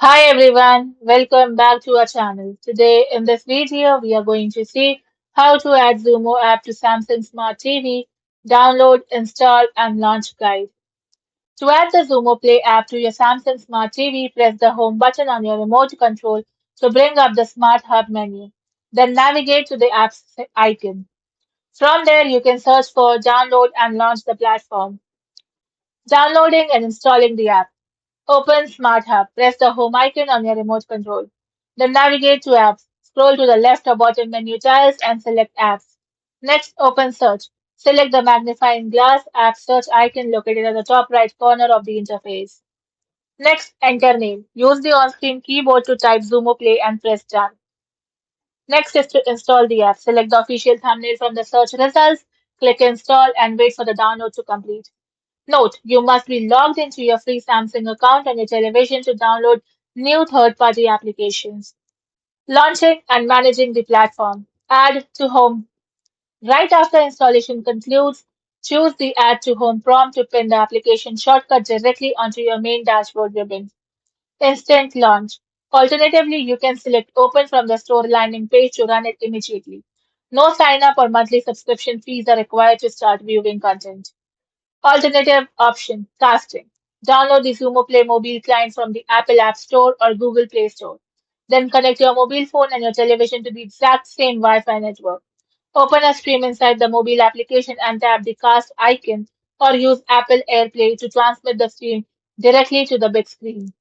Hi everyone, welcome back to our channel. Today in this video we are going to see how to add Xumo app to Samsung Smart TV, download, install and launch guide. To add the Xumo Play app to your Samsung Smart TV, press the home button on your remote control to bring up the Smart Hub menu. Then navigate to the app's icon. From there you can search for download and launch the platform. Downloading and installing the app. Open Smart Hub. Press the home icon on your remote control. Then navigate to apps. Scroll to the left or bottom menu tiles and select apps. Next, open search. Select the magnifying glass app search icon located at the top right corner of the interface. Next, enter name. Use the on-screen keyboard to type Xumo Play and press done. Next is to install the app. Select the official thumbnail from the search results, click install and wait for the download to complete. Note: you must be logged into your free Samsung account on your television to download new third-party applications. Launching and managing the platform. Add to home. Right after installation concludes, choose the Add to Home prompt to pin the application shortcut directly onto your main dashboard ribbon. Instant launch. Alternatively, you can select Open from the store landing page to run it immediately. No sign up or monthly subscription fees are required to start viewing content. Alternative option, casting. Download the Xumo Play mobile client from the Apple App Store or Google Play Store. Then connect your mobile phone and your television to the exact same Wi-Fi network. Open a stream inside the mobile application and tap the cast icon or use Apple AirPlay to transmit the stream directly to the big screen.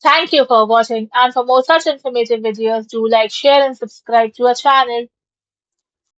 Thank you for watching, and for more such informative videos, do like, share and subscribe to our channel.